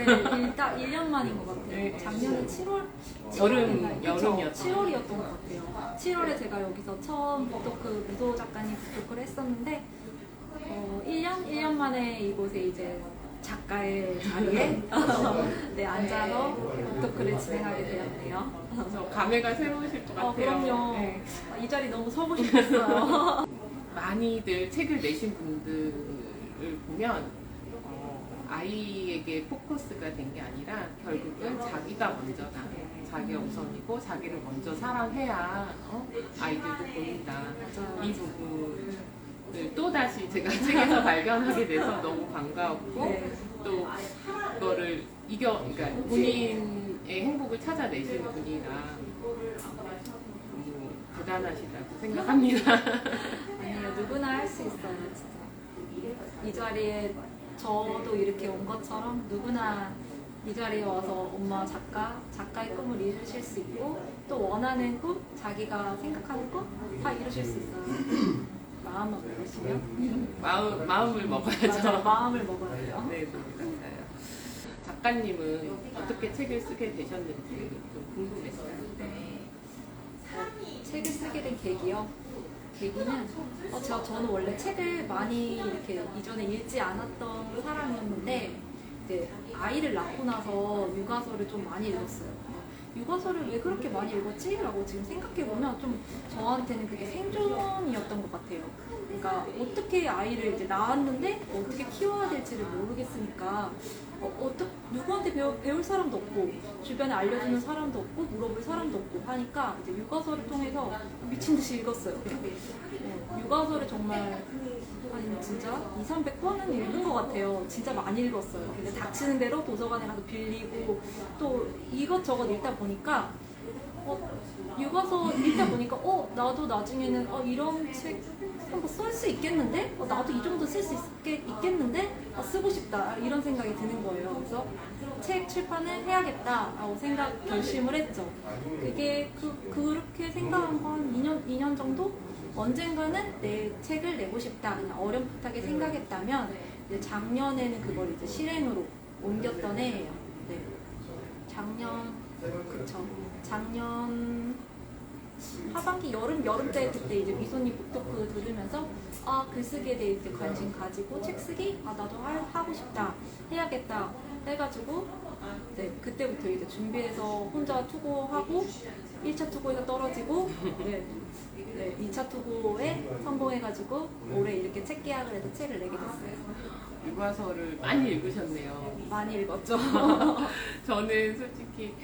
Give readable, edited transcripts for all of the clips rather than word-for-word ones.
네, 일단 1년 만인 것 같아요. 네. 작년에 7월? 여름이었죠. 7월이었던 것 같아요. 7월에 제가 여기서 처음 북토크 미소 작가님 북토크를 했었는데 1년 만에 이곳에 이제 작가의 자리에 네, 앉아서 북토크를 진행하게 되었네요. 저 감회가 새로우실 것 같아요. 그럼요. 네. 이 자리 너무 서고 싶었어요. 많이들 책을 내신 분들을 보면 아이에게 포커스가 된 게 아니라 결국은 자기가 먼저다. 자기가 우선이고 자기를 먼저 사랑해야 아이들도 보인다. 맞아요. 이 부분을 또 다시 제가 책에서 발견하게 돼서 너무 반가웠고 네. 또 그거를 그러니까 본인의 행복을 찾아내신 분이라 너무 대단하시다고 생각합니다. 아니요, 누구나 할 수 있어요, 진짜. 이 자리에 저도 이렇게 온 것처럼 누구나 이 자리에 와서 엄마 작가의 꿈을 이루실 수 있고 또 원하는 꿈, 자기가 생각하는 꿈 다 이루실 수 있어요. 마음만 먹으시면. 마음을 먹어야죠. 맞아요, 마음을 먹어야 돼요. 네, 맞아요. 작가님은 어떻게 책을 쓰게 되셨는지 좀 궁금했어요. 책을 쓰게 된 계기요. 계기는 저는 원래 책을 많이 이렇게 이전에 읽지 않았던 사람이었는데 이제 아이를 낳고 나서 육아서를 좀 많이 읽었어요. 육아서를 왜 그렇게 많이 읽었지? 라고 지금 생각해보면 좀 저한테는 그게 생존이었던 것 같아요. 그러니까 어떻게 아이를 이제 낳았는데 어떻게 키워야 될지를 모르겠으니까 누구한테 배울 사람도 없고 주변에 알려주는 사람도 없고 물어볼 사람도 없고 하니까 이제 육아서를 통해서 미친 듯이 읽었어요. 육아서를 정말 한 진짜 200~300권은 읽은 것 같아요. 진짜 많이 읽었어요. 근데 닥치는 대로 도서관에 가서 빌리고 또 이것저것 읽다 보니까 육아서 읽다 보니까 나도 나중에는 이런 책 한번 쓸 수 있겠는데? 나도 이 정도 쓸 수 있겠는데? 쓰고 싶다 이런 생각이 드는 거예요. 그래서 책 출판을 해야겠다라고 결심을 했죠. 그게 그렇게 생각한 건 2년 정도? 언젠가는 내 책을 내고 싶다 그냥 어렴풋하게 생각했다면 이제 작년에는 그걸 이제 실행으로 옮겼던 해예요. 네. 작년 하반기 여름 때 그때 이제 미소님 북토크 들으면서 글쓰기에 대해 이제 관심 가지고 책 쓰기 나도 하고 싶다 해야겠다 해가지고 네 그때부터 이제 준비해서 혼자 투고하고 1차 투고에서 떨어지고 네 2차 투고에 성공해가지고 올해 이렇게 책 계약을 해서 책을 내게 됐어요. 육아서를 많이 읽으셨네요. 많이 읽었죠. 저는 솔직히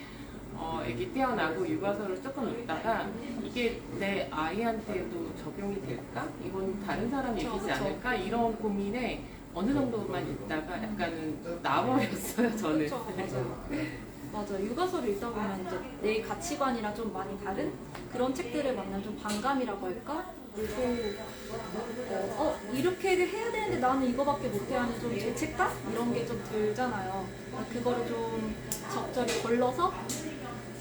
아기 태어나고 육아서를 조금 읽다가 이게 내 아이한테도 적용이 될까? 이건 다른 사람이 읽지 않을까? 이런 고민에 어느 정도만 읽다가 약간은 나버렸어요, 저는. 그쵸, 맞아요. 육아서를 읽다 보면 이제 내 가치관이랑 좀 많이 다른 그런 책들을 만나면 좀 반감이라고 할까? 그리고 이렇게 해야 되는데 나는 이거밖에 못해 하는 좀 죄책감? 이런 게 좀 들잖아요. 그거를 좀 적절히 걸러서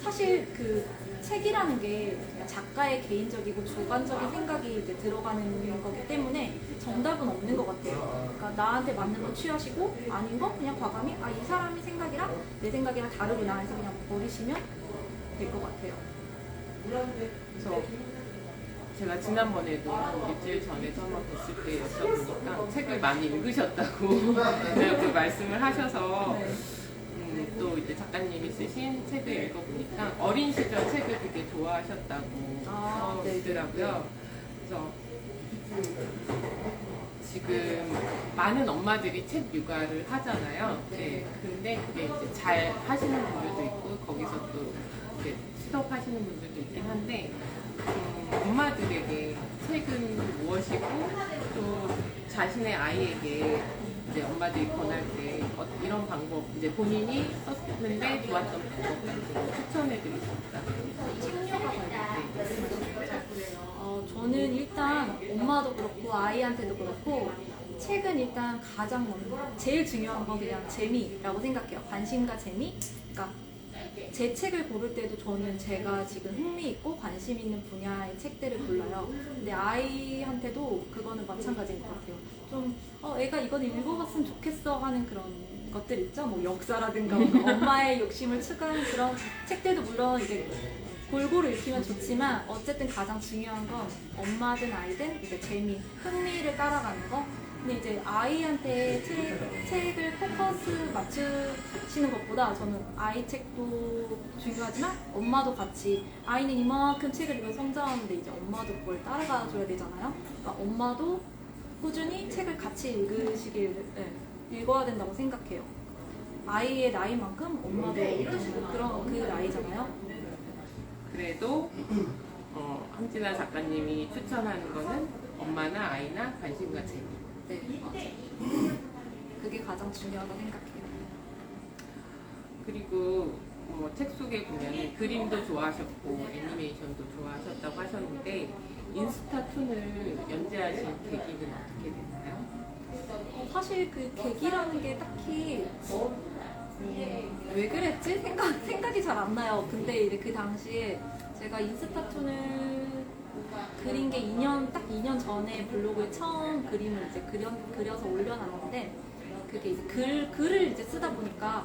사실 그 책이라는 게 작가의 개인적이고 주관적인 생각이 이제 들어가는 거기 때문에 정답은 없는 것 같아요. 그러니까 나한테 맞는 거 취하시고 아닌 거 그냥 과감히 이 사람의 생각이랑 내 생각이랑 다르구나 해서 그냥 버리시면 될 것 같아요. 그래서 제가 지난번에도 일주일 전에 한번 뵀을 때 여쭤보니까 책을 많이 읽으셨다고 그 말씀을 하셔서 또 이제 작가님이 쓰신 책을 읽어보니까 어린 시절 책을 되게 좋아하셨다고 하더라고요. 그래서 지금 많은 엄마들이 책 육아를 하잖아요. 네. 근데 그게 이제 잘 하시는 분들도 있고 거기서 또 이제 스톱하시는 분들도 있긴 한데 엄마들에게 책은 무엇이고 또 자신의 아이에게 이제 엄마들이 권할 때 이런 방법 이제 본인이 썼는데 좋았던 방법 같은 거 추천해드리고 싶다. 책류가 저는 일단 엄마도 그렇고 아이한테도 그렇고 책은 일단 제일 중요한 건 그냥 재미라고 생각해요. 관심과 재미. 그러니까 제 책을 고를 때도 저는 제가 지금 흥미있고 관심 있는 분야의 책들을 골라요. 근데 아이한테도 그거는 마찬가지인 것 같아요. 좀 애가 이거는 읽어봤으면 좋겠어 하는 그런 것들 있죠. 뭐 역사라든가 뭔가 엄마의 욕심을 추구하는 그런 책들도 물론 이제 골고루 읽히면 좋지만 어쨌든 가장 중요한 건 엄마든 아이든 이제 재미, 흥미를 따라가는 거. 근데 이제 아이한테 책을 포커스 맞추시는 것보다 저는 아이 책도 중요하지만 엄마도 같이 아이는 이만큼 책을 읽어 성장하는데 이제 엄마도 그걸 따라가 줘야 되잖아요. 그러니까 엄마도 꾸준히 책을 같이 읽으시길 읽어야 된다고 생각해요. 아이의 나이만큼 엄마도 그런 그 나이잖아요. 그래도 황진아 작가님이 추천하는 거는 엄마나 아이나 관심과 재미. 네, 맞아요. 그게 가장 중요하다고 생각해요. 그리고 책 속에 보면 그림도 좋아하셨고 애니메이션도 좋아하셨다고 하셨는데 인스타2를 연재하신 계기는 어떻게 됐나요? 사실 그 계기라는 게 딱히 왜 그랬지? 생각이 잘 안 나요. 근데 이제 그 당시에 제가 인스타2를 그린 게 딱 2년 전에 블로그에 처음 그림을 이제 그려서 올려놨는데 그게 이제 글을 이제 쓰다 보니까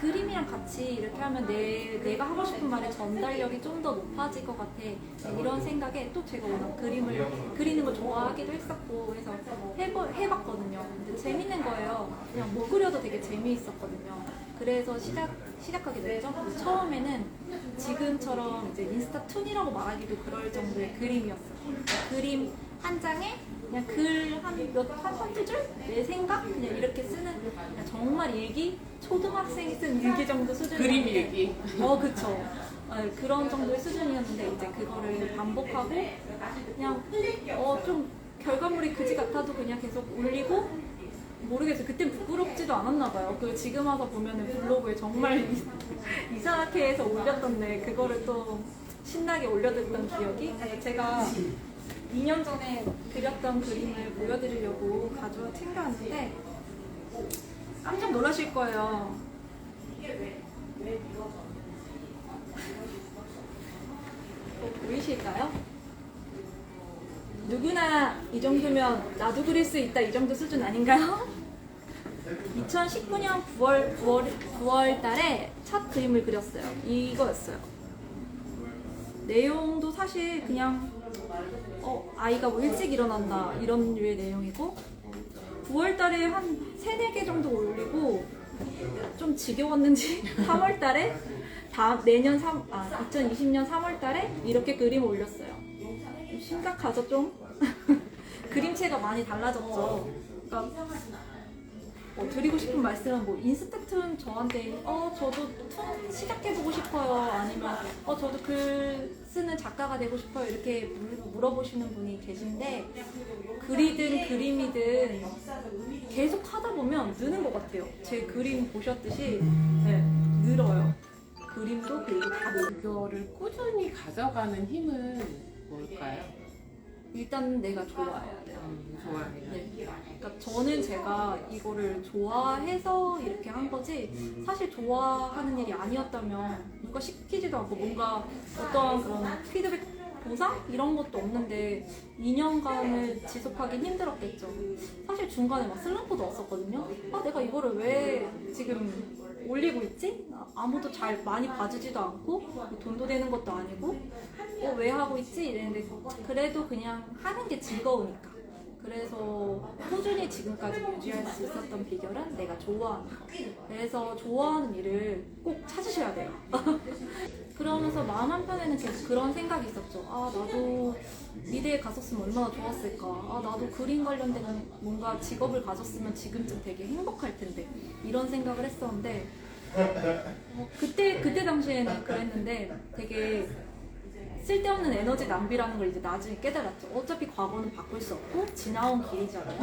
그림이랑 같이 이렇게 하면 내가 하고 싶은 말의 전달력이 좀 더 높아질 것 같아. 이런 생각에 또 제가 워낙 그림을 그리는 걸 좋아하기도 했었고 그래서 해봤거든요. 근데 재밌는 거예요. 그냥 뭐 그려도 되게 재미있었거든요. 그래서 시작하게 됐죠. 처음에는 지금처럼 이제 인스타2이라고 말하기도 그럴 정도의 그림이었어요. 그림 한 장에 그냥 글 한두 줄? 내 생각? 그냥 이렇게 쓰는 그냥 정말 일기? 초등학생이 쓴 일기 정도 수준이었는데 그림 일기. 그쵸. 그런 정도의 수준이었는데 이제 그거를 반복하고 그냥 좀 결과물이 그지 같아도 그냥 계속 올리고 모르겠어요. 그땐 부끄럽지도 않았나 봐요. 지금 와서 보면은 블로그에 정말 이상하게 해서 올렸던데 그거를 또 신나게 올려뒀던 기억이 제가 2년 전에 그렸던 그림을 보여드리려고 챙겨왔는데 깜짝 놀라실 거예요. 보이실까요? 누구나 이 정도면 나도 그릴 수 있다 이 정도 수준 아닌가요? 2019년 9월 달에 첫 그림을 그렸어요. 이거였어요. 내용도 사실 그냥 아이가 뭐 일찍 일어난다 이런 류의 내용이고 9월 달에 한 3-4개 정도 올리고 좀 지겨웠는지 3월 달에 2020년 3월 달에 이렇게 그림 올렸어요. 심각하죠 좀? 그림체가 많이 달라졌죠. 그러니까 드리고 싶은 말씀은 뭐 인스타2는 저한테 저도 툰 시작해보고 싶어요. 아니면 저도 글 쓰는 작가가 되고 싶어요. 이렇게 물어보시는 분이 계신데 글이든 그림이든 계속 하다 보면 느는 것 같아요. 제 그림 보셨듯이 늘어요. 그림도 그리고 다 늘어요. 이거를 꾸준히 가져가는 힘은 뭘까요? 일단 내가 좋아해야 돼요. 좋아해요. 네. 그러니까 저는 제가 이거를 좋아해서 이렇게 한 거지 사실 좋아하는 일이 아니었다면 누가 시키지도 않고 뭔가 어떤 그런 피드백 보상? 이런 것도 없는데 2년간을 지속하긴 힘들었겠죠. 사실 중간에 막 슬럼프도 왔었거든요. 내가 이거를 왜 지금 올리고 있지? 아무도 잘 많이 봐주지도 않고 돈도 되는 것도 아니고 왜 하고 있지? 이랬는데 그래도 그냥 하는 게 즐거우니까 그래서 꾸준히 지금까지 유지할 수 있었던 비결은 내가 좋아하는 거. 그래서 좋아하는 일을 꼭 찾으셔야 돼요. 그러면서 마음 한편에는 계속 그런 생각이 있었죠. 나도 미대에 갔었으면 얼마나 좋았을까. 나도 그림 관련된 뭔가 직업을 가졌으면 지금쯤 되게 행복할 텐데. 이런 생각을 했었는데 그때 당시에는 그랬는데 되게 쓸데없는 에너지 낭비라는 걸 이제 나중에 깨달았죠. 어차피 과거는 바꿀 수 없고 지나온 길이잖아요.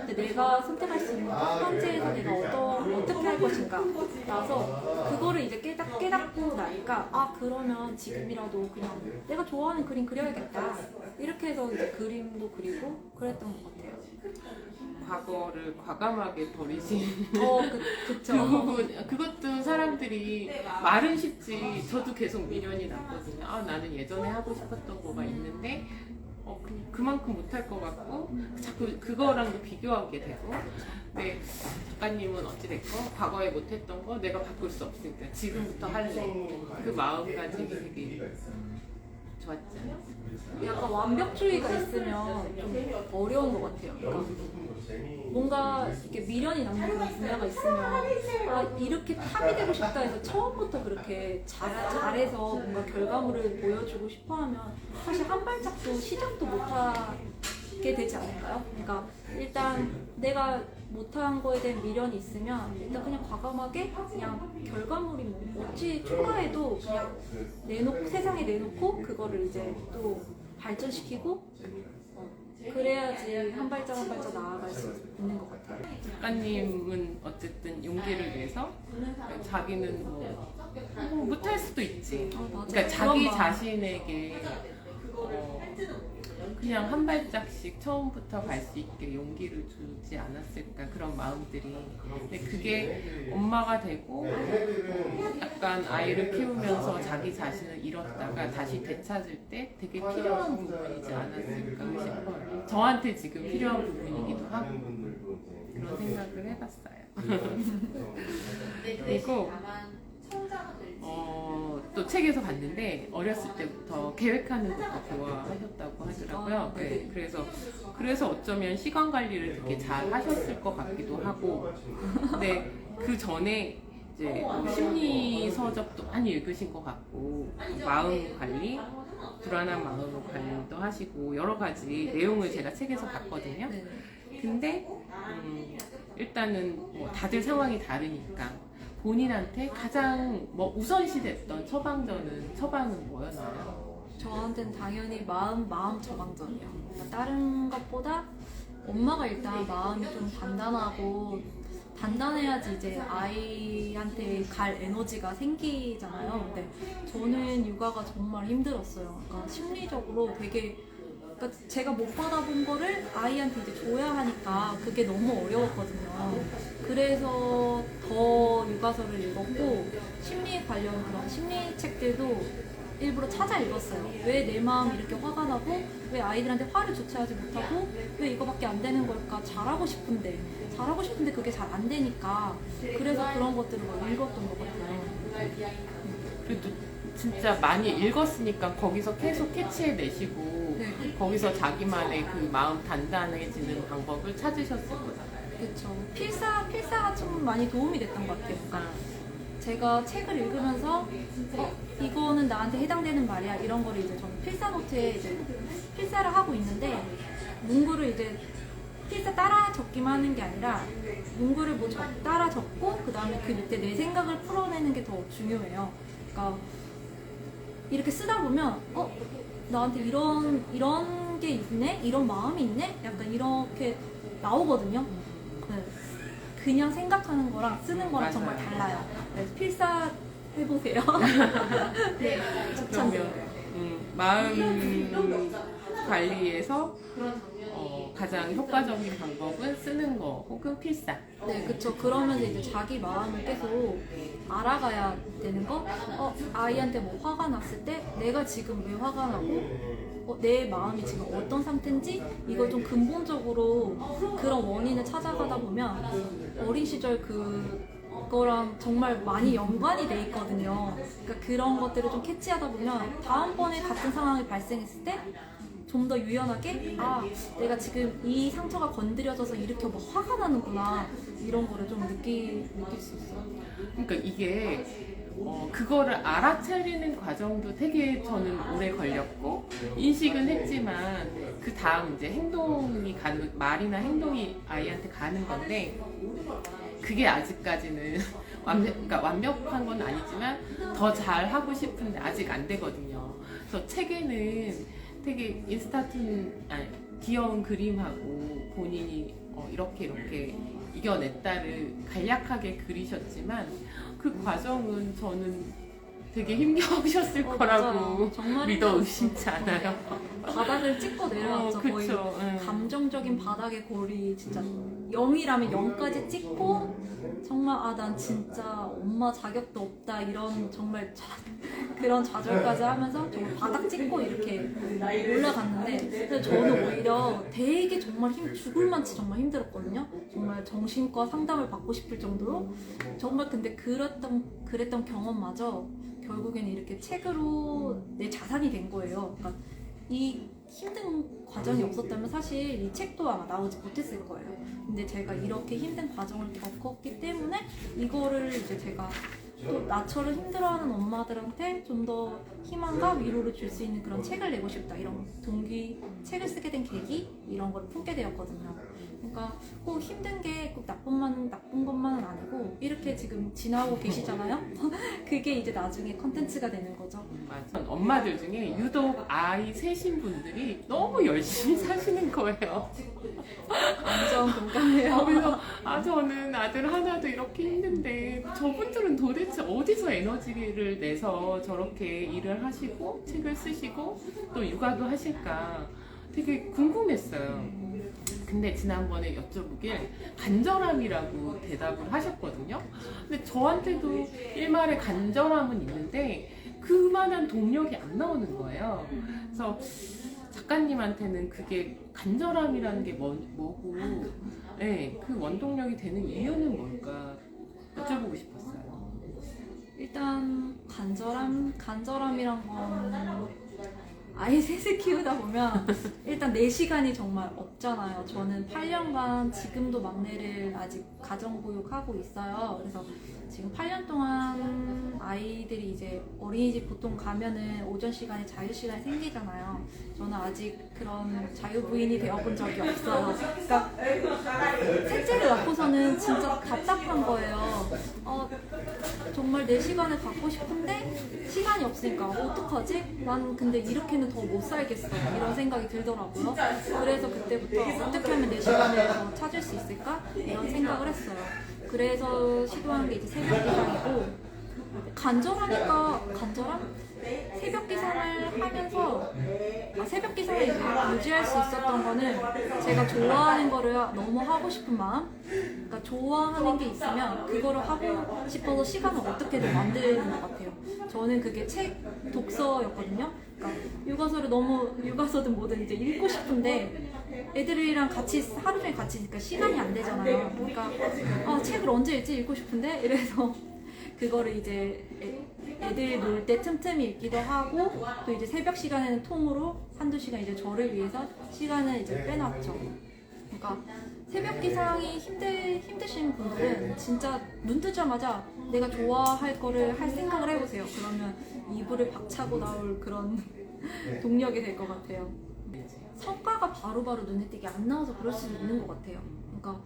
근데 내가 선택할 수 있는 건 현재에서 내가 어떻게 할 것인가. 라서 그거를 이제 깨닫고 나니까 그러면 지금이라도 그냥 내가 좋아하는 그림 그려야겠다. 이렇게 해서 이제 그림도 그리고 그랬던 것 같아요. 과거를 과감하게 버리신 그쵸. 그 부분, 그것도 사람들이 말은 쉽지 저도 계속 미련이 남거든요. 나는 예전에 하고 싶었던 거가 있는데 그만큼 못할 것 같고 자꾸 그거랑도 비교하게 되고 근데 작가님은 어찌됐건 과거에 못했던 거 내가 바꿀 수 없으니까 지금부터 할래 그 마음가짐이 되게 좋았잖아요. 약간 완벽주의가 있으면 좀 어려운 것 같아요. 그러니까 뭔가 이렇게 미련이 남는 그런 분야가 있으면 아, 이렇게 탑이 되고 싶다 해서 처음부터 그렇게 잘해서 뭔가 결과물을 보여주고 싶어 하면 사실 한 발짝도 시작도 못하게 되지 않을까요? 그러니까 일단 내가 못한 거에 대한 미련이 있으면 일단 그냥 과감하게 그냥 결과물이 뭐 어찌 초라해도 그냥 내놓고 세상에 내놓고 그거를 이제 또 발전시키고 그래야지 한 발짝 한 발짝 나아갈 수 있는 것 같아요. 작가님은 어쨌든 용기를 내서 자기는 뭐 못할 수도 있지. 맞아. 그러니까 자기 그런 마음. 자신에게 그냥 한 발짝씩 처음부터 갈 수 있게 용기를 주지 않았을까 그런 마음들이. 근데 그게 엄마가 되고 약간 아이를 키우면서 자기 자신을 잃었다가 다시 되찾을 때 되게 필요한 부분이지 않았을까 싶어요. 저한테 지금 필요한 부분이기도 하고 그런 생각을 해봤어요. 그리고 또 책에서 봤는데 어렸을 때부터 계획하는 것도 좋아하셨다고 하더라고요. 네, 그래서 어쩌면 시간 관리를 되게 잘 하셨을 것 같기도 하고, 근데 그 전에 이제 뭐 심리 서적도 많이 읽으신 것 같고 마음 관리, 불안한 마음 관리도 하시고 여러 가지 내용을 제가 책에서 봤거든요. 근데 일단은 뭐 다들 상황이 다르니까. 본인한테 가장 뭐 우선시됐던 처방은 뭐였나요? 저한테는 당연히 마음 처방전이요. 그러니까 다른 것보다 엄마가 일단 마음이 좀 단단해야지 이제 아이한테 갈 에너지가 생기잖아요. 근데 저는 육아가 정말 힘들었어요. 그러니까 심리적으로 되게 그러니까 제가 못 받아본 거를 아이한테 이제 줘야 하니까 그게 너무 어려웠거든요. 그래서 더 육아서를 읽었고 심리 관련 그런 심리 책들도 일부러 찾아 읽었어요. 왜 내 마음이 이렇게 화가 나고 왜 아이들한테 화를 주체하지 못하고 왜 이거밖에 안 되는 걸까? 잘하고 싶은데 그게 잘 안 되니까 그래서 그런 것들을 막 읽었던 것 같아요. 그래도 진짜 많이 읽었으니까 거기서 계속 캐치해내시고 네. 거기서 자기만의 그 마음 단단해지는 방법을 찾으셨을 거잖아요. 그렇죠. 필사가 좀 많이 도움이 됐던 것 같아요. 그러니까 제가 책을 읽으면서 이거는 나한테 해당되는 말이야 이런 거를 이제 저는 필사 노트에 이제 필사를 하고 있는데 문구를 이제 필사 따라 적기만 하는 게 아니라 문구를 뭐 따라 적고 그 다음에 그 밑에 내 생각을 풀어내는 게 더 중요해요. 그러니까 이렇게 쓰다 보면 나한테 이런 게 있네? 이런 마음이 있네? 약간 이렇게 나오거든요. 네. 그냥 생각하는 거랑 쓰는 거랑 정말 달라요. 네, 필사 해보세요. 네, 추천드려요. 마음 관리에서 가장 효과적인 방법은 쓰는 거 혹은 필사. 네, 그쵸. 그러면서 이제 자기 마음을 계속 알아가야 되는 거. 아이한테 뭐 화가 났을 때 내가 지금 왜 화가 나고 내 마음이 지금 어떤 상태인지 이걸 좀 근본적으로 그런 원인을 찾아가다 보면 어린 시절 그거랑 정말 많이 연관이 돼 있거든요. 그러니까 그런 것들을 좀 캐치하다 보면 다음번에 같은 상황이 발생했을 때 좀 더 유연하게 내가 지금 이 상처가 건드려져서 이렇게 막 화가 나는구나 이런 거를 좀 느낄 수 있어요. 그러니까 이게 그거를 알아차리는 과정도 되게 저는 오래 걸렸고 인식은 했지만 그 다음 이제 행동이 가는 말이나 행동이 아이한테 가는 건데 그게 아직까지는 그러니까 완벽한 건 아니지만 더 잘 하고 싶은데 아직 안 되거든요. 그래서 책에는 되게 귀여운 그림하고 본인이 이렇게 이겨냈다를 간략하게 그리셨지만 그 과정은 저는 되게 힘겨우셨을 거라고 정말 믿어 의심치 않아요. 바닥을 찍고 내려왔죠. 거의 그쵸. 감정적인 바닥의 골이 진짜 0이라면 0까지 찍고 정말 아 난 진짜 엄마 자격도 없다 이런 정말 그런 좌절까지 하면서 정말 바닥 찍고 이렇게 올라갔는데 근데 저는 오히려 되게 정말 죽을 만치 정말 힘들었거든요. 정말 정신과 상담을 받고 싶을 정도로 정말 근데 그랬던 경험마저 결국에는 이렇게 책으로 내 자산이 된 거예요. 그러니까 이 힘든 과정이 없었다면 사실 이 책도 아마 나오지 못했을 거예요. 근데 제가 이렇게 힘든 과정을 겪었기 때문에 이거를 이제 제가 또 나처럼 힘들어하는 엄마들한테 좀 더 희망과 위로를 줄 수 있는 그런 책을 내고 싶다 이런 책을 쓰게 된 계기 이런 걸 품게 되었거든요. 그러니까 꼭 힘든 게 꼭 나쁜 것만은 아니고 이렇게 지금 지나고 계시잖아요. 그게 이제 나중에 컨텐츠가 되는 거죠. 맞아. 엄마들 중에 유독 아이 셋인 분들이 너무 열심히 사시는 거예요. 완전 공감해요. 그래서 저는 아들 하나도 이렇게 힘든데 저분들은 도대체 어디서 에너지를 내서 저렇게 일을 하시고 책을 쓰시고 또 육아도 하실까 되게 궁금했어요. 근데 지난번에 여쭤보길 간절함이라고 대답을 하셨거든요. 근데 저한테도 일말의 간절함은 있는데 그만한 동력이 안 나오는 거예요. 그래서 작가님한테는 그게 간절함이라는 게 뭐고 네, 그 원동력이 되는 이유는 뭘까 여쭤보고 싶었어요. 일단 간절함이란 건 아이 셋을 키우다 보면 일단 내 시간이 정말 없잖아요. 저는 8년간 지금도 막내를 아직 가정보육하고 있어요. 그래서 지금 8년 동안 아이들이 이제 어린이집 보통 가면은 오전 시간에 자유 시간이 생기잖아요. 저는 아직 그런 자유부인이 되어본 적이 없어요. 그러니까 셋째를 낳고서는 진짜 답답한 거예요. 정말 내 시간을 갖고 싶은데 시간이 없으니까 어떡하지? 난 근데 이렇게는 더 못 살겠어 이런 생각이 들더라고요. 그래서 그때부터 어떻게 하면 내 시간을 더 찾을 수 있을까? 이런 생각을 했어요. 그래서 시도한 게 이제 새벽 기상이고 간절하니까 새벽 기상을 하면서 새벽 기상을 유지할 수 있었던 거는 제가 좋아하는 거를 너무 하고 싶은 마음, 그러니까 좋아하는 게 있으면 그거를 하고 싶어서 시간을 어떻게든 만드는 것 같아요. 저는 그게 책 독서였거든요. 그러니까 육아서든 뭐든 이제 읽고 싶은데 애들이랑 같이 하루 종일 같이 있으니까 시간이 안 되잖아요. 그러니까 책을 언제 읽고 싶은데 이래서 그거를 이제 애들 놀 때 틈틈이 읽기도 하고 또 이제 새벽 시간에는 통으로 한두 시간 이제 저를 위해서 시간을 이제 빼놨죠. 그러니까 새벽 기상이 힘드신 분들은 진짜 눈 뜨자마자 내가 좋아할 거를 할 생각을 해보세요. 그러면 이불을 박차고 나올 그런 동력이 될 것 같아요. 성과가 바로바로 눈에 띄게 안 나와서 그럴 수도 있는 것 같아요. 그러니까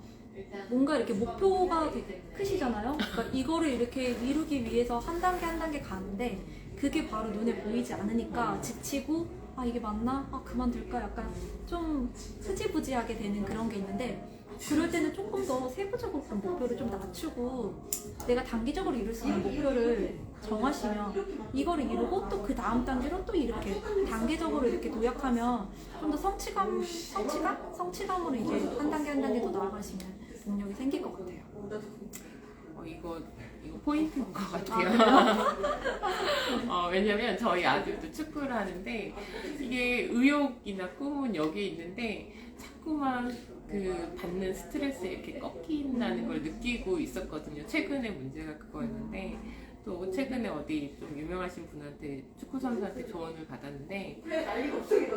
뭔가 이렇게 목표가 되게 크시잖아요. 그러니까 이거를 이렇게 이루기 위해서 한 단계 한 단계 가는데 그게 바로 눈에 보이지 않으니까 지치고 이게 맞나? 그만둘까? 약간 좀 흐지부지하게 되는 그런 게 있는데 그럴 때는 조금 더 세부적으로 그런 목표를 좀 낮추고 내가 단기적으로 이룰 수 있는 목표를 정하시면 이거를 이루고 또 그 다음 단계로 또 이렇게 단계적으로 이렇게 도약하면 좀 더 성취감으로 이제 한 단계 한 단계 더 나아갈 수 있는 동력이 생길 것 같아요. 이거 포인트인 것 같아요. 왜냐면 저희 아들도 축구를 하는데 이게 의욕이나 꿈은 여기에 있는데 자꾸만 그 받는 스트레스에 이렇게 꺾인다는 걸 느끼고 있었거든요. 최근에 문제가 그거였는데 또 최근에 어디 좀 유명하신 분한테 축구 선수한테 조언을 받았는데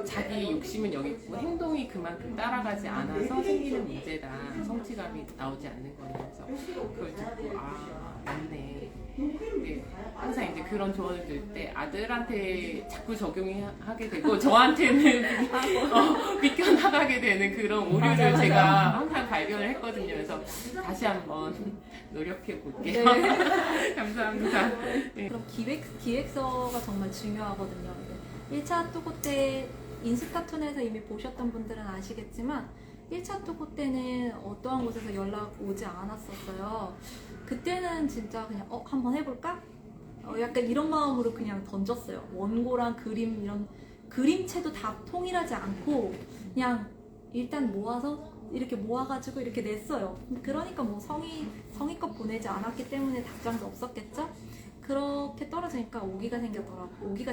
자기 욕심은 여기 있고 행동이 그만큼 따라가지 않아서 생기는 문제다. 성취감이 나오지 않는 거면서 그걸 듣고 맞네. 근데 항상 이제 그런 조언을 들을 때 아들한테 자꾸 적용하게 되고 저한테는 비껴나가게 되는 그런 오류를 제가 항상 발견을 했거든요. 그래서 다시 한번 노력해 볼게요. 네. 감사합니다. 네. 그럼 기획서가 정말 중요하거든요. 1차 토고 때 인스타툰에서 이미 보셨던 분들은 아시겠지만 1차 토고 때는 어떠한 곳에서 연락 오지 않았었어요. 그때는 진짜 그냥 한번 해볼까? 약간 이런 마음으로 그냥 던졌어요. 원고랑 그림 이런 그림체도 다 통일하지 않고 그냥 일단 모아서 이렇게 모아가지고 이렇게 냈어요. 그러니까 뭐 성의껏 보내지 않았기 때문에 답장도 없었겠죠? 그렇게 떨어지니까 오기가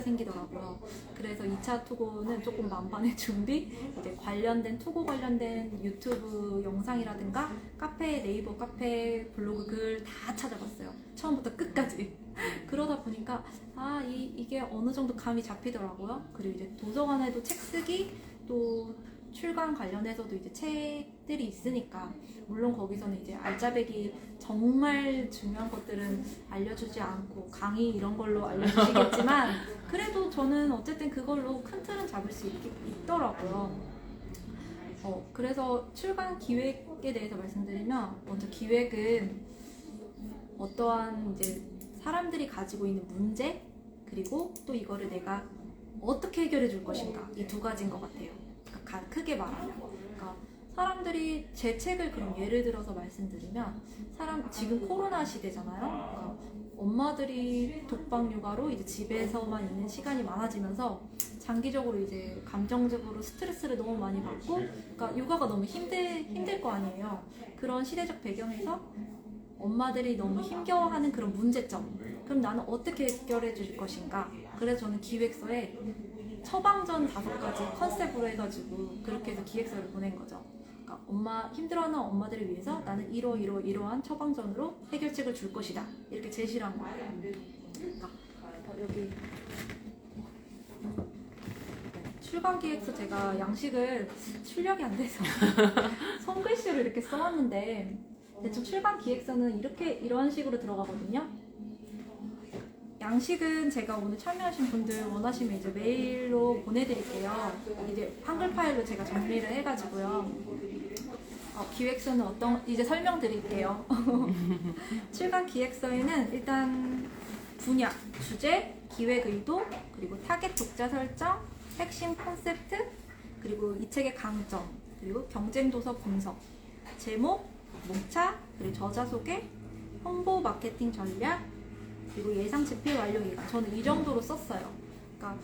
생기더라고요. 그래서 2차 투고는 조금 만반의 준비, 이제 투고 관련된 유튜브 영상이라든가 네이버 카페, 블로그 글 다 찾아봤어요. 처음부터 끝까지. 그러다 보니까 이게 어느 정도 감이 잡히더라고요. 그리고 이제 도서관에도 책 쓰기, 또 출간 관련해서도 이제 책들이 있으니까, 물론 거기서는 이제 알짜배기 정말 중요한 것들은 알려주지 않고 강의 이런 걸로 알려주시겠지만 그래도 저는 어쨌든 그걸로 큰 틀은 잡을 수 있더라고요. 그래서 출간 기획에 대해서 말씀드리면, 먼저 기획은 어떠한 이제 사람들이 가지고 있는 문제, 그리고 또 이거를 내가 어떻게 해결해 줄 것인가, 이 두 가지인 것 같아요. 그러니까 크게 말하면, 그러니까 사람들이 제 책을 그럼 예를 들어서 말씀드리면, 지금 코로나 시대잖아요. 그러니까 엄마들이 독박 육아로 이제 집에서만 있는 시간이 많아지면서 장기적으로 이제 감정적으로 스트레스를 너무 많이 받고, 그러니까 육아가 너무 힘들 거 아니에요. 그런 시대적 배경에서 엄마들이 너무 힘겨워하는 그런 문제점, 그럼 나는 어떻게 해결해 줄 것인가. 그래서 저는 기획서에 처방전 5가지 컨셉으로 해가지고 그렇게 해서 기획서를 보낸 거죠. 그러니까 힘들어하는 엄마들을 위해서 나는 이러한 처방전으로 해결책을 줄 것이다, 이렇게 제시를 한 거예요. 그러니까 여기 출간 기획서, 제가 양식을 출력이 안 돼서 손글씨로 이렇게 써왔는데, 대충 출간 기획서는 이런 식으로 들어가거든요. 양식은 제가 오늘 참여하신 분들 원하시면 이제 메일로 보내드릴게요. 이제 한글 파일로 제가 정리를 해가지고요. 기획서는 이제 설명드릴게요. 출간 기획서에는 일단 분야, 주제, 기획 의도, 그리고 타겟 독자 설정, 핵심 콘셉트, 그리고 이 책의 강점, 그리고 경쟁 도서 분석, 제목, 목차, 그리고 저자 소개, 홍보 마케팅 전략, 그리고 예상 집필 완료 기간. 저는 이 정도로 썼어요. 그러니까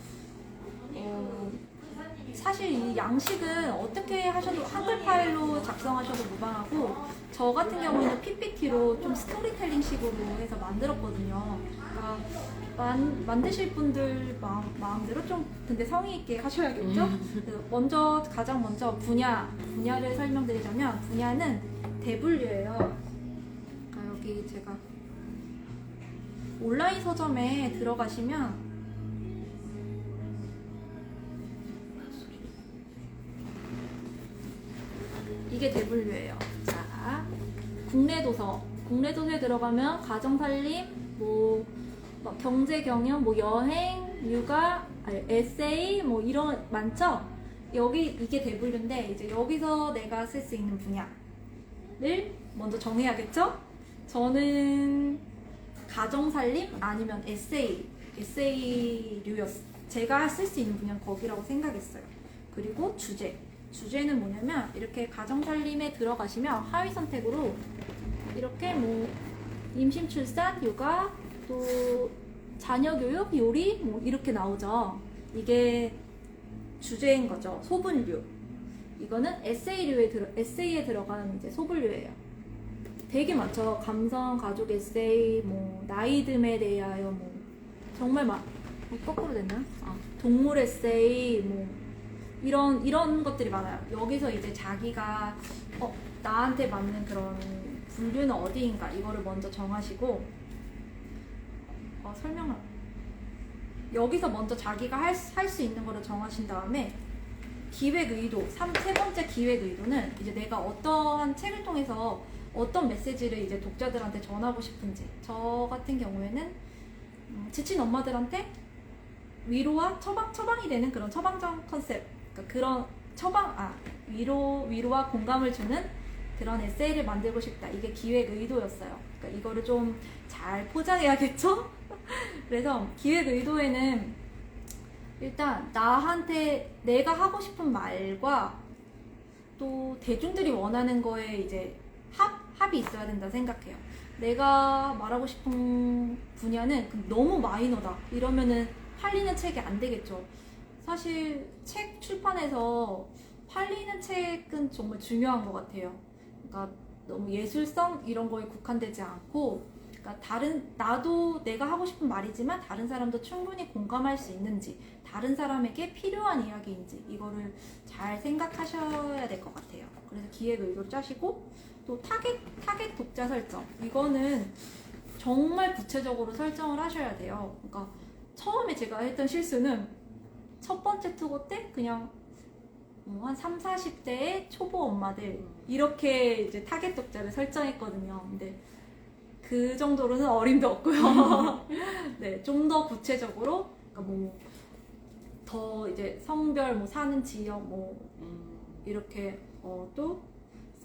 사실 이 양식은 어떻게 하셔도 한글 파일로 작성하셔도 무방하고, 저 같은 경우에는 PPT로 좀 스토리텔링 식으로 해서 만들었거든요. 그러니까 만드실 분들 마음대로 좀 근데 성의 있게 하셔야겠죠? 가장 먼저 분야를 설명드리자면, 분야는 대분류예요. 그러니까 여기 제가 온라인 서점에 들어가시면 이게 대분류예요. 자, 국내 도서에 들어가면 가정살림, 경제 경영, 여행, 육아, 에세이, 이런 많죠? 이게 대분류인데, 이제 여기서 내가 쓸 수 있는 분야를 먼저 정해야겠죠? 저는 가정살림 아니면 에세이류였어요. 제가 쓸 수 있는 분야는 거기라고 생각했어요. 그리고 주제는 뭐냐면, 이렇게 가정살림에 들어가시면 하위 선택으로 이렇게 임신, 출산, 육아, 또 자녀 교육, 요리 이렇게 나오죠. 이게 주제인 거죠. 소분류. 이거는 에세이에 들어가는 이제 소분류예요. 되게 많죠. 감성, 가족 에세이, 나이듦에 대하여, 정말 거꾸로 됐나? 동물 에세이, 이런 것들이 많아요. 여기서 이제 자기가 나한테 맞는 그런 분류는 어디인가, 이거를 먼저 정하시고, 여기서 먼저 자기가 할 수 있는 거를 정하신 다음에, 기획 의도, 세 번째 기획 의도는 이제 내가 어떠한 책을 통해서 어떤 메시지를 이제 독자들한테 전하고 싶은지. 저 같은 경우에는 지친 엄마들한테 위로와 처방이 되는 그런 처방전 컨셉, 그러니까 그런 위로와 공감을 주는 그런 에세이를 만들고 싶다. 이게 기획 의도였어요. 그러니까 이거를 좀 잘 포장해야겠죠? 그래서 기획 의도에는 일단 나한테 내가 하고 싶은 말과 또 대중들이 원하는 거에 이제 합이 있어야 된다 생각해요. 내가 말하고 싶은 분야는 너무 마이너다, 이러면은 팔리는 책이 안 되겠죠. 사실 책 출판에서 팔리는 책은 정말 중요한 것 같아요. 그러니까 너무 예술성 이런 거에 국한되지 않고, 그러니까 나도 내가 하고 싶은 말이지만 다른 사람도 충분히 공감할 수 있는지, 다른 사람에게 필요한 이야기인지 이거를 잘 생각하셔야 될 것 같아요. 그래서 기획 의도를 짜시고, 또 타겟 독자 설정, 이거는 정말 구체적으로 설정을 하셔야 돼요. 그러니까 처음에 제가 했던 실수는 첫 번째 투고 때 그냥 한 3, 40대의 초보 엄마들 이렇게 이제 타겟 독자를 설정했거든요. 근데 그 정도로는 어림도 없고요. 네, 좀 더 구체적으로, 그러니까 뭐 더 이제 성별, 뭐 사는 지역, 뭐 이렇게 또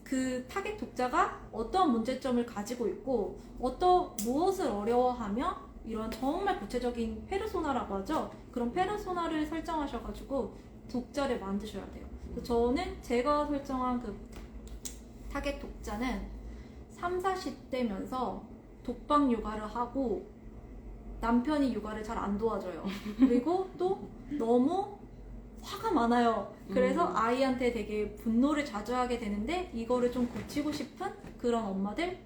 그 타겟 독자가 어떤 문제점을 가지고 있고 무엇을 어려워하며, 이런 정말 구체적인 페르소나라고 하죠. 그런 페르소나를 설정하셔가지고 독자를 만드셔야 돼요. 저는 제가 설정한 그 타겟 독자는 3, 40대면서 독방 육아를 하고 남편이 육아를 잘 안 도와줘요. 그리고 또 너무 화가 많아요. 그래서 아이한테 되게 분노를 자주 하게 되는데 이거를 좀 고치고 싶은 그런 엄마들,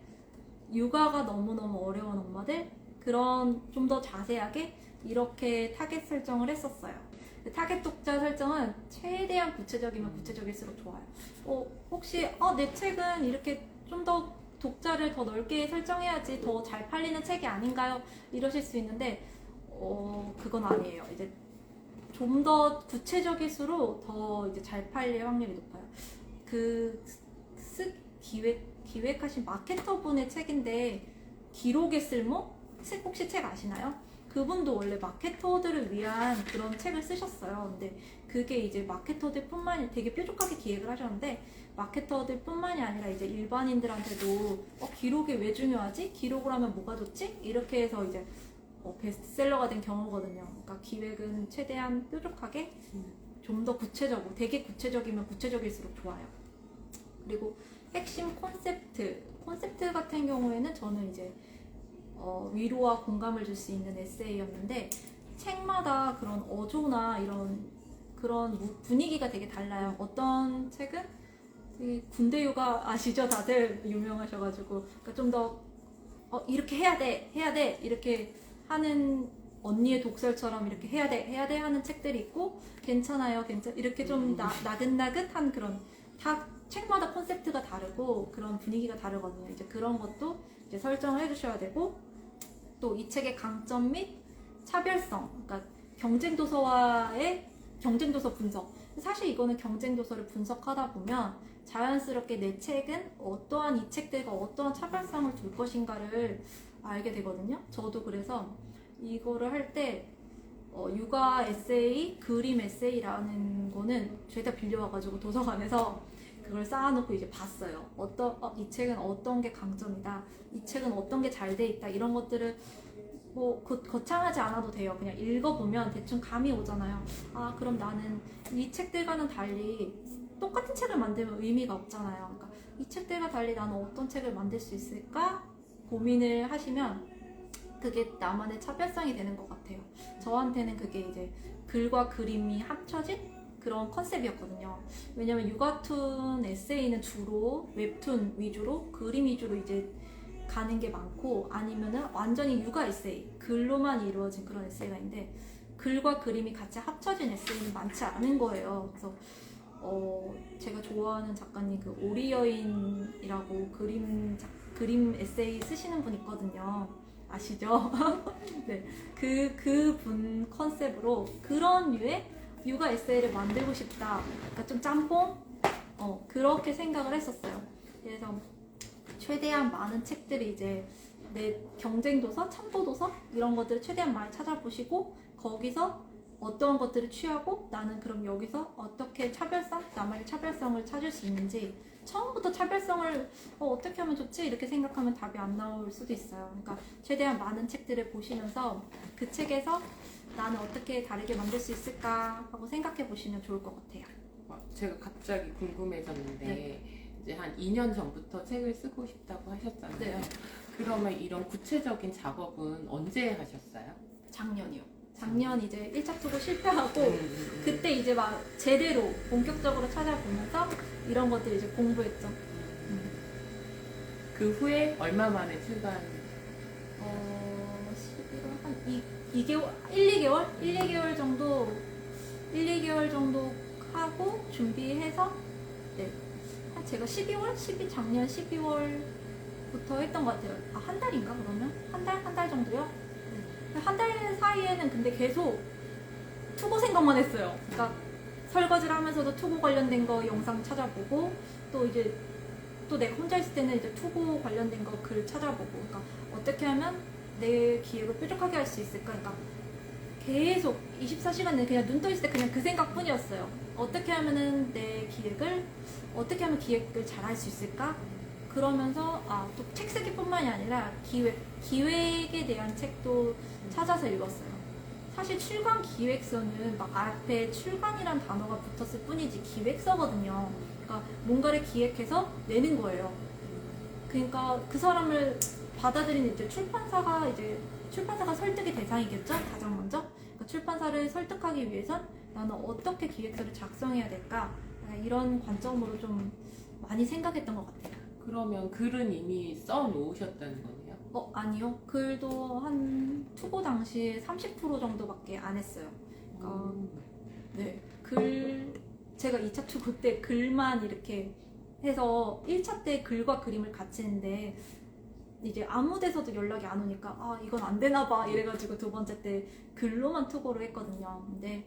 육아가 너무너무 어려운 엄마들, 그런 좀 더 자세하게 이렇게 타겟 설정을 했었어요. 타겟 독자 설정은 최대한 구체적이면 구체적일수록 좋아요. 혹시 내 책은 이렇게 좀 더 독자를 더 넓게 설정해야지 더 잘 팔리는 책이 아닌가요? 이러실 수 있는데 그건 아니에요. 이제 좀 더 구체적일수록 더 이제 잘 팔릴 확률이 높아요. 기획하신 마케터분의 책인데, 기록의 쓸모? 혹시 책 아시나요? 그분도 원래 마케터들을 위한 그런 책을 쓰셨어요. 근데 그게 이제 마케터들 되게 뾰족하게 기획을 하셨는데, 마케터들 뿐만이 아니라 이제 일반인들한테도 기록이 왜 중요하지? 기록을 하면 뭐가 좋지? 이렇게 해서 이제 베스트셀러가 된 경우거든요. 그러니까 기획은 최대한 뾰족하게 좀 더 구체적으로, 되게 구체적이면 구체적일수록 좋아요. 그리고 핵심 콘셉트 같은 경우에는 저는 이제 위로와 공감을 줄 수 있는 에세이였는데, 책마다 그런 어조나 그런 분위기가 되게 달라요. 어떤 책은 군대 육아 아시죠? 다들 유명하셔가지고, 그러니까 좀 더 이렇게 해야 돼 이렇게 하는, 언니의 독설처럼 이렇게 해야 돼 하는 책들이 있고, 괜찮아요 이렇게 좀 나긋나긋한 그런, 다 책마다 콘셉트가 다르고 그런 분위기가 다르거든요. 이제 그런 것도 이제 설정을 해주셔야 되고, 또 이 책의 강점 및 차별성, 그러니까 경쟁 도서와의 경쟁 도서 분석. 사실 이거는 경쟁 도서를 분석하다 보면 자연스럽게 내 책은 이 책들과 어떠한 차별성을 둘 것인가를 알게 되거든요. 저도 그래서 이거를 할 때 육아 에세이, 그림 에세이라는 거는 죄다 빌려와가지고 도서관에서 그걸 쌓아놓고 이제 봤어요. 이 책은 어떤 게 강점이다, 이 책은 어떤 게 잘 돼 있다, 이런 것들을 뭐 거창하지 않아도 돼요. 그냥 읽어보면 대충 감이 오잖아요. 그럼 나는 이 책들과는 달리, 똑같은 책을 만들면 의미가 없잖아요. 그러니까 이 책들과 달리 나는 어떤 책을 만들 수 있을까 고민을 하시면 그게 나만의 차별성이 되는 것 같아요. 저한테는 그게 이제 글과 그림이 합쳐진 그런 컨셉이었거든요. 왜냐면 육아툰 에세이는 주로 웹툰 위주로, 그림 위주로 이제 가는 게 많고, 아니면은 완전히 육아 에세이, 글로만 이루어진 그런 에세이가 있는데, 글과 그림이 같이 합쳐진 에세이는 많지 않은 거예요. 그래서 제가 좋아하는 작가님 그 오리 여인이라고 그림 에세이 쓰시는 분 있거든요. 아시죠? 네, 그분 컨셉으로 그런 류의 육아 에세이를 만들고 싶다. 그러니까 좀 짬뽕? 그렇게 생각을 했었어요. 그래서 최대한 많은 책들이 이제 내 경쟁도서, 참고도서 이런 것들을 최대한 많이 찾아보시고, 거기서 어떤 것들을 취하고 나는 그럼 여기서 어떻게 나만의 차별성을 찾을 수 있는지, 처음부터 차별성을 어떻게 하면 좋지? 이렇게 생각하면 답이 안 나올 수도 있어요. 그러니까 최대한 많은 책들을 보시면서 그 책에서 나는 어떻게 다르게 만들 수 있을까 하고 생각해 보시면 좋을 것 같아요. 제가 갑자기 궁금해졌는데, 네. 이제 한 2년 전부터 책을 쓰고 싶다고 하셨잖아요. 네. 그러면 이런 구체적인 작업은 언제 하셨어요? 작년이요. 작년 이제 1차 투고 실패하고 그때 이제 막 제대로 본격적으로 찾아보면서 이런 것들 이제 공부했죠. 그 후에 얼마 만에 출간? 11월 한 2개월, 1-2개월? 1-2개월 정도 1-2개월 정도 하고 준비해서 네. 제가 작년 12월부터 했던 것 같아요. 아, 한 달인가 그러면? 한 달 정도요? 네. 한 달 사이에는 근데 계속 투고 생각만 했어요. 그러니까 설거지를 하면서도 투고 관련된 거 영상 찾아보고 또 이제 또 내가 혼자 있을 때는 이제 투고 관련된 거 글 찾아보고 그러니까 어떻게 하면 내 기획을 뾰족하게 할 수 있을까? 그러니까 계속 24시간 내내 그냥 눈 떠 있을 때 그냥 그 생각뿐이었어요. 어떻게 하면은 어떻게 하면 기획을 잘 할 수 있을까? 그러면서 또 책 쓰기뿐만이 아니라 기획에 대한 책도 찾아서 읽었어요. 사실 출간 기획서는 막 앞에 출간이란 단어가 붙었을 뿐이지 기획서거든요. 그러니까 뭔가를 기획해서 내는 거예요. 그러니까 그 사람을 받아들이는 이제 출판사가 설득의 대상이겠죠? 가장 먼저. 그러니까 출판사를 설득하기 위해선 나는 어떻게 기획서를 작성해야 될까? 이런 관점으로 좀 많이 생각했던 것 같아요. 그러면 글은 이미 써 놓으셨다는 거네요? 아니요. 글도 한 투고 당시에 30% 정도밖에 안 했어요. 그러니까 네. 제가 2차 투고 때 글만 이렇게 해서 1차 때 글과 그림을 같이 했는데 이제 아무 데서도 연락이 안 오니까 이건 안 되나 봐 이래가지고 두 번째 때 글로만 투고를 했거든요. 근데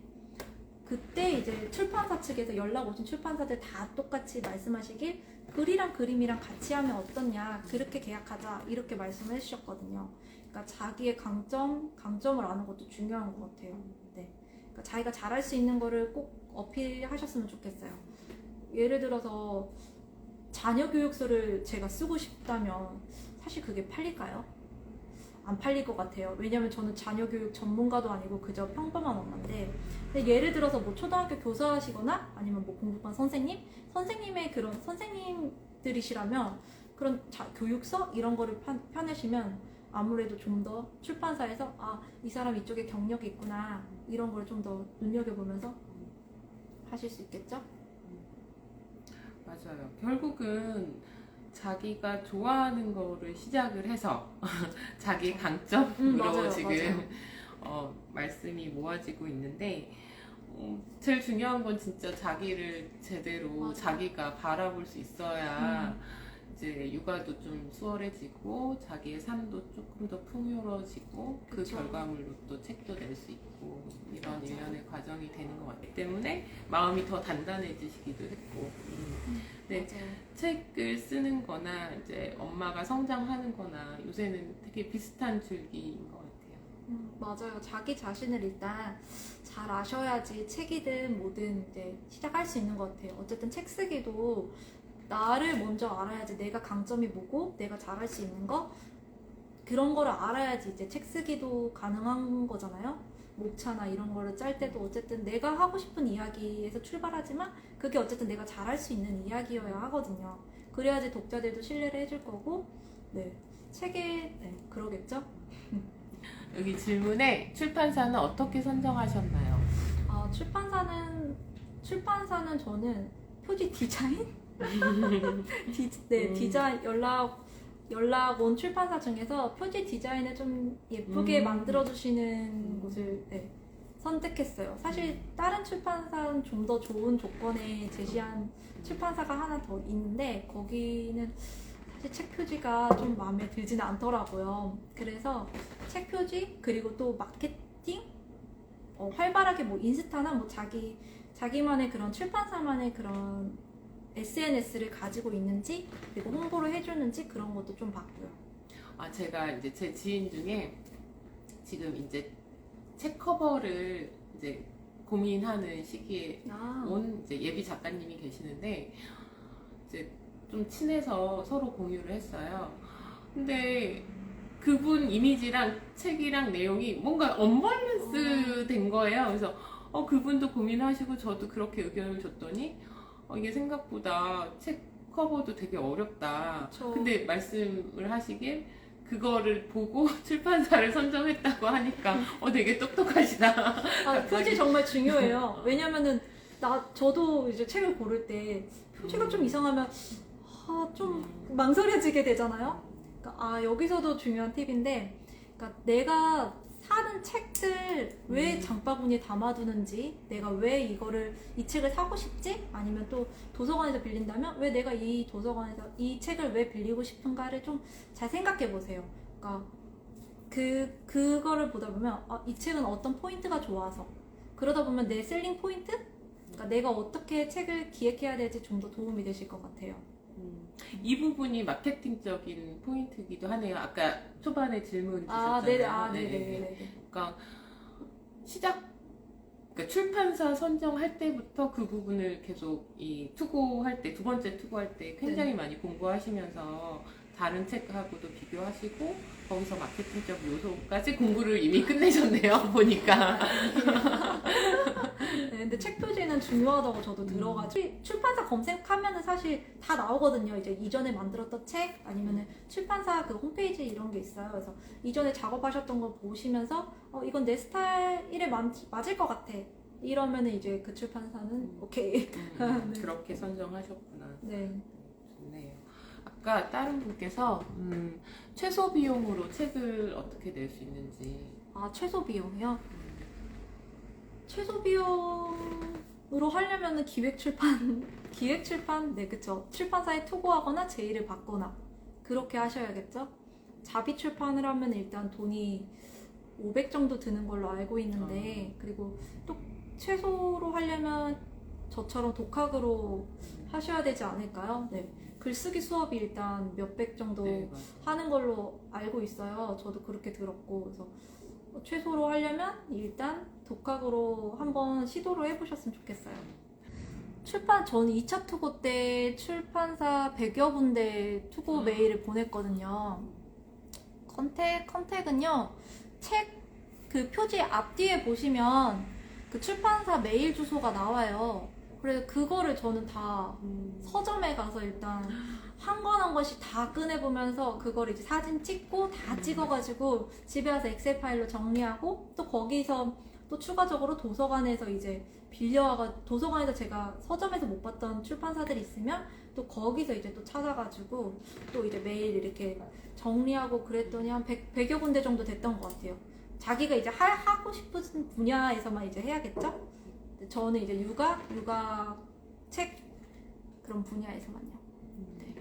그때 이제 출판사 측에서 연락 오신 출판사들 다 똑같이 말씀하시길 글이랑 그림이랑 같이 하면 어떻냐, 그렇게 계약하자 이렇게 말씀을 해주셨거든요. 그러니까 자기의 강점을 아는 것도 중요한 것 같아요. 네. 그러니까 자기가 잘할 수 있는 거를 꼭 어필하셨으면 좋겠어요. 예를 들어서 자녀 교육서를 제가 쓰고 싶다면 사실 그게 팔릴까요? 안 팔릴 것 같아요. 왜냐면 저는 자녀 교육 전문가도 아니고 그저 평범한 엄마인데, 근데 예를 들어서 뭐 초등학교 교사하시거나 아니면 뭐 공부반 선생님의 그런 선생님들이시라면 그런 교육서 이런 거를 펴내시면 아무래도 좀 더 출판사에서 이 사람 이쪽에 경력이 있구나 이런 걸 좀 더 눈여겨보면서 하실 수 있겠죠? 맞아요. 결국은 자기가 좋아하는 거를 시작을 해서 자기 강점으로 맞아요, 지금 맞아요. 말씀이 모아지고 있는데 제일 중요한 건 진짜 자기를 제대로 맞아요. 자기가 바라볼 수 있어야 이제 육아도 좀 수월해지고 자기의 삶도 조금 더 풍요로워지고 그 그쵸. 결과물로 또 책도 낼 수 있고 이런 맞아요. 일련의 과정이 되는 것 같기 때문에 마음이 더 단단해지시기도 했고 네. 맞아요. 책을 쓰는 거나 이제 엄마가 성장하는 거나 요새는 되게 비슷한 줄기인 것 같아요. 맞아요. 자기 자신을 일단 잘 아셔야지 책이든 뭐든 이제 시작할 수 있는 것 같아요. 어쨌든 책 쓰기도 나를 먼저 알아야지, 내가 강점이 뭐고 내가 잘할 수 있는 거 그런 거를 알아야지 이제 책 쓰기도 가능한 거잖아요. 목차나 이런 거를 짤 때도 어쨌든 내가 하고 싶은 이야기에서 출발하지만 그게 어쨌든 내가 잘할 수 있는 이야기여야 하거든요. 그래야지 독자들도 신뢰를 해줄 거고, 네, 책에 그러겠죠? 여기 질문에 출판사는 어떻게 선정하셨나요? 출판사는 저는 표지 디자인? 음. 디자인 연락 온 출판사 중에서 표지 디자인을 좀 예쁘게 만들어주시는 곳을 선택했어요. 사실 다른 출판사는 좀 더 좋은 조건에 제시한 출판사가 하나 더 있는데 거기는 사실 책 표지가 좀 마음에 들지는 않더라고요. 그래서 책 표지 그리고 또 마케팅 활발하게 뭐 인스타나 뭐 자기만의 그런 출판사만의 그런 SNS를 가지고 있는지 그리고 홍보를 해주는지 그런 것도 좀 봤고요. 제가 이제 제 지인 중에 지금 이제 책 커버를 이제 고민하는 시기에 온 이제 예비 작가님이 계시는데 이제 좀 친해서 서로 공유를 했어요. 근데 그분 이미지랑 책이랑 내용이 뭔가 언밸런스 된 거예요. 그래서 그분도 고민하시고 저도 그렇게 의견을 줬더니 이게 생각보다 책 커버도 되게 어렵다. 그쵸. 근데 말씀을 하시길 그거를 보고 출판사를 선정했다고 하니까 되게 똑똑하시다. 아, 표지 정말 중요해요. 왜냐면은 저도 이제 책을 고를 때 표지가 좀 이상하면 좀 망설여지게 되잖아요. 그러니까 여기서도 중요한 팁인데, 그러니까 내가 사는 책들 왜 장바구니에 담아두는지, 내가 왜 이 책을 사고 싶지? 아니면 또 도서관에서 빌린다면 왜 내가 이 도서관에서 이 책을 왜 빌리고 싶은가를 좀 잘 생각해 보세요. 그러니까 그거를 보다 보면 이 책은 어떤 포인트가 좋아서, 그러다 보면 내 셀링 포인트? 그러니까 내가 어떻게 책을 기획해야 될지 좀 더 도움이 되실 것 같아요. 이 부분이 마케팅적인 포인트이기도 하네요. 아까 초반에 질문 주셨잖아요. 네네. 그러니까 그러니까 출판사 선정할 때부터 그 부분을 계속 투고할 때, 두 번째 투고할 때 굉장히 많이 공부하시면서 다른 책하고도 비교하시고 거기서 마케팅적 요소까지 공부를 이미 끝내셨네요. 보니까. 네, 근데 책 표지는 중요하다고 저도 들어가지고 출판사 검색하면은 사실 다 나오거든요. 이제 이전에 만들었던 책 아니면은 출판사 그 홈페이지 이런 게 있어요. 그래서 이전에 작업하셨던 거 보시면서 이건 내 스타일에 맞을 것 같아. 이러면은 이제 그 출판사는 오케이. 네. 그렇게 선정하셨구나. 네. 좋네요. 아까 다른 분께서 최소 비용으로 책을 어떻게 낼 수 있는지. 최소 비용이요? 최소 비용으로 하려면은 기획출판? 네, 그쵸. 출판사에 투고하거나 제의를 받거나 그렇게 하셔야겠죠? 자비 출판을 하면 일단 돈이 500 정도 드는 걸로 알고 있는데, 그리고 또 최소로 하려면 저처럼 독학으로 하셔야 되지 않을까요? 네. 글쓰기 수업이 일단 몇백 정도 하는 걸로 알고 있어요. 저도 그렇게 들었고, 그래서 최소로 하려면 일단 독학으로 한번 시도를 해보셨으면 좋겠어요. 저는 2차 투고 때 출판사 100여 군데 투고 메일을 보냈거든요. 컨택은요, 책 그 표지 앞뒤에 보시면 그 출판사 메일 주소가 나와요. 그래서 그거를 저는 다 서점에 가서 일단 한 권 한 권씩 다 꺼내보면서 그걸 이제 사진 찍고 다 찍어가지고 집에 와서 엑셀 파일로 정리하고, 또 거기서 또 추가적으로 도서관에서 이제 도서관에서 제가 서점에서 못 봤던 출판사들이 있으면 또 거기서 이제 또 찾아가지고 또 이제 매일 이렇게 정리하고 그랬더니 한 100여 군데 정도 됐던 것 같아요. 자기가 이제 하고 싶은 분야에서만 이제 해야겠죠? 저는 이제 육아 책 그런 분야에서만요. 네.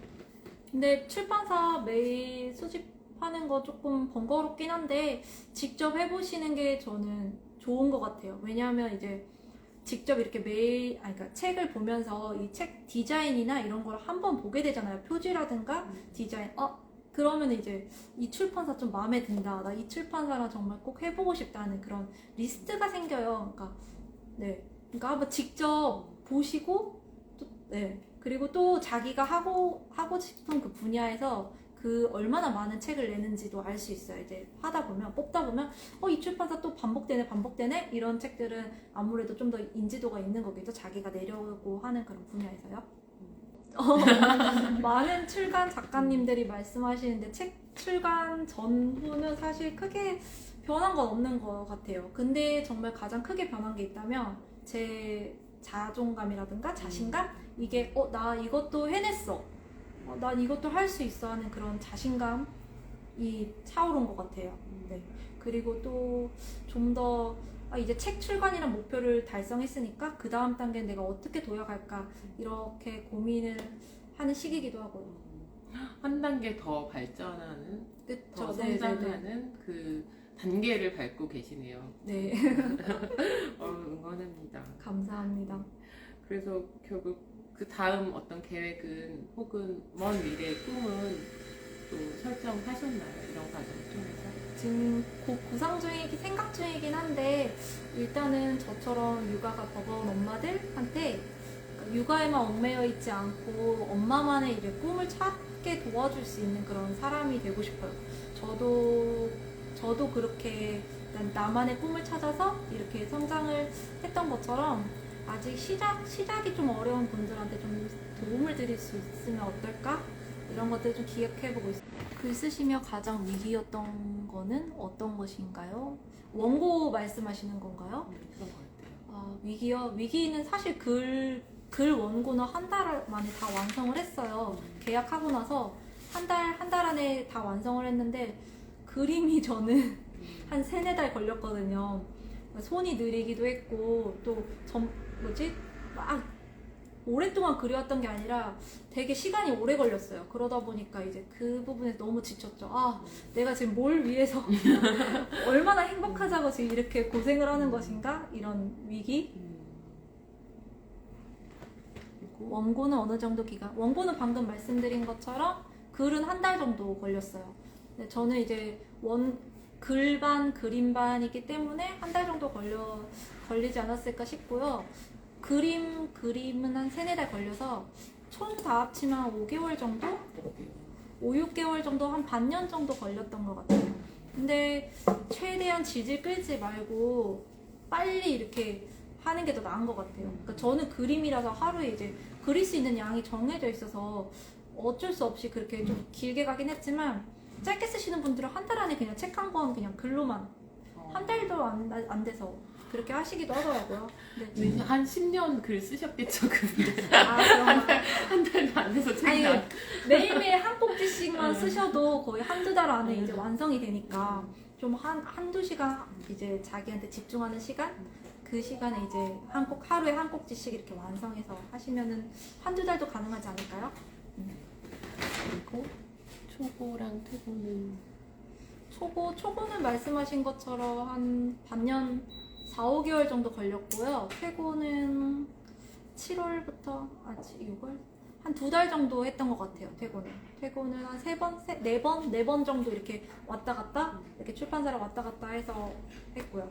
근데 출판사 메일 수집하는 거 조금 번거롭긴 한데 직접 해보시는 게 저는 좋은 것 같아요. 왜냐하면 이제 직접 이렇게 그러니까 책을 보면서 이 책 디자인이나 이런 걸 한번 보게 되잖아요. 표지라든가 디자인. 그러면 이제 이 출판사 좀 마음에 든다. 나 이 출판사랑 정말 꼭 해보고 싶다는 그런 리스트가 생겨요. 그러니까 한번 직접 보시고, 그리고 또 자기가 하고 싶은 그 분야에서 그 얼마나 많은 책을 내는지도 알 수 있어요. 이제 뽑다 보면 이 출판사 또 반복되네 이런 책들은 아무래도 좀 더 인지도가 있는 거겠죠. 자기가 내려고 하는 그런 분야에서요. 많은 출간 작가님들이 말씀하시는데 책 출간 전후는 사실 크게 변한 건 없는 것 같아요. 근데 정말 가장 크게 변한 게 있다면 제 자존감이라든가 자신감? 이게 나 이것도 해냈어, 난 이것도 할 수 있어 하는 그런 자신감이 차오른 것 같아요. 네. 그리고 또 좀 더 이제 책 출간이란 목표를 달성했으니까 그 다음 단계는 내가 어떻게 도약할까 이렇게 고민을 하는 시기이기도 하고요. 한 단계 더 발전하는, 더 성장하는 그 단계를 밟고 계시네요. 네. 응원합니다. 감사합니다. 그래서 결국 그 다음 어떤 계획은 혹은 먼 미래의 꿈은 또 설정하셨나요? 이런 과정 통해서? 지금 구상 생각 중이긴 한데, 일단은 저처럼 육아가 버거운 엄마들한테 육아에만 얽매여 있지 않고 엄마만의 이제 꿈을 찾게 도와줄 수 있는 그런 사람이 되고 싶어요. 저도 그렇게 나만의 꿈을 찾아서 이렇게 성장을 했던 것처럼 아직 시작이 좀 어려운 분들한테 좀 도움을 드릴 수 있으면 어떨까? 이런 것들 좀 기억해보고 있어요. 글 쓰시며 가장 위기였던 거는 어떤 것인가요? 원고 말씀하시는 건가요? 그런 것 같아요. 아, 위기요? 위기는 사실 글 원고는 한 달 만에 다 완성을 했어요. 계약하고 나서 한 달 안에 다 완성을 했는데 그림이 저는 한 3-4달 걸렸거든요. 손이 느리기도 했고 또 막 오랫동안 그려왔던 게 아니라 되게 시간이 오래 걸렸어요. 그러다 보니까 이제 그 부분에 너무 지쳤죠. 아, 내가 지금 뭘 위해서 얼마나 행복하자고 지금 이렇게 고생을 하는 것인가? 이런 위기? 그리고 원고는 어느 정도 기간? 원고는 방금 말씀드린 것처럼 글은 한 달 정도 걸렸어요. 근데 저는 이제 글반 그림반이기 때문에 한 달 정도 걸리지 않았을까 싶고요. 그림은 한 3-4달 걸려서 총 다 합치면 5개월 정도? 5-6개월 정도, 한 반년 정도 걸렸던 것 같아요. 근데 최대한 질질 끌지 말고 빨리 이렇게 하는 게 더 나은 것 같아요. 그러니까 저는 그림이라서 하루에 이제 그릴 수 있는 양이 정해져 있어서 어쩔 수 없이 그렇게 좀 길게 가긴 했지만 짧게 쓰시는 분들은 한 달 안에 그냥 책 한 권 그냥 글로만 한 달도 안 돼서 그렇게 하시기도 하더라고요. 네, 한 10년 글 쓰셨겠죠, 그분들. 아, 그럼 한 달도 안 돼서 책이 아니 나. 매일매일 한 꼭지씩만 쓰셔도 거의 1-2달 안에 이제 완성이 되니까 좀 한두 시간 이제 자기한테 집중하는 시간? 그 시간에 이제 하루에 한 꼭지씩 이렇게 완성해서 하시면은 1-2달도 가능하지 않을까요? 그리고 초고랑 퇴고는 초고는 말씀하신 것처럼 한 반년 4-5개월 정도 걸렸고요. 퇴고는 7월부터 6월? 한 2달 정도 했던 것 같아요. 퇴고는 한 4번 정도 이렇게 왔다 갔다 이렇게 출판사를 왔다 갔다 해서 했고요.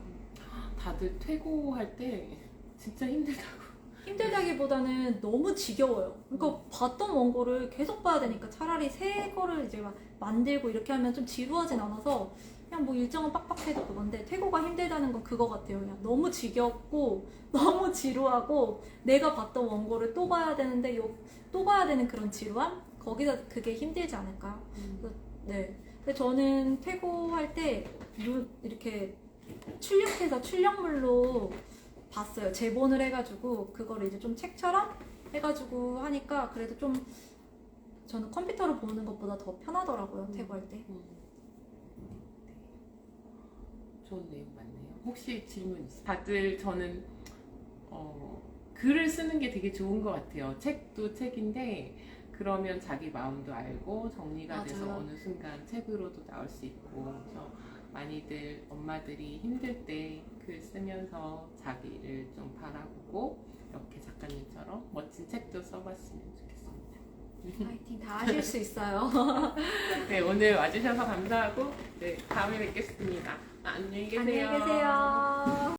다들 퇴고할 때 진짜 힘들다고. 힘들다기보다는 너무 지겨워요. 그러니까 봤던 원고를 계속 봐야 되니까 차라리 새 거를 이제 막 만들고 이렇게 하면 좀 지루하진 않아서 그냥 뭐 일정은 빡빡해도 그건데 퇴고가 힘들다는 건 그거 같아요. 그냥 너무 지겹고 너무 지루하고 내가 봤던 원고를 또 봐야 되는데 또 봐야 되는 그런 지루함? 거기서 그게 힘들지 않을까요? 네. 근데 저는 퇴고할 때 이렇게 출력해서 출력물로 봤어요. 제본을 해가지고 그거를 이제 좀 책처럼 해가지고 하니까 그래도 좀 저는 컴퓨터로 보는 것보다 더 편하더라고요. 퇴고할 때. 좋은 내용 많네요. 혹시 질문 있어요? 다들 저는 글을 쓰는 게 되게 좋은 것 같아요. 책도 책인데 그러면 자기 마음도 알고 정리가 돼서 맞아요. 어느 순간 책으로도 나올 수 있고 그래서 많이들 엄마들이 힘들 때 글 쓰면서 자기를 좀 바라보고 이렇게 작가님처럼 멋진 책도 써봤으면 좋겠습니다. 파이팅 다 하실 수 있어요. 네, 오늘 와주셔서 감사하고 네, 다음에 뵙겠습니다. 안녕히 계세요. 안녕히 계세요.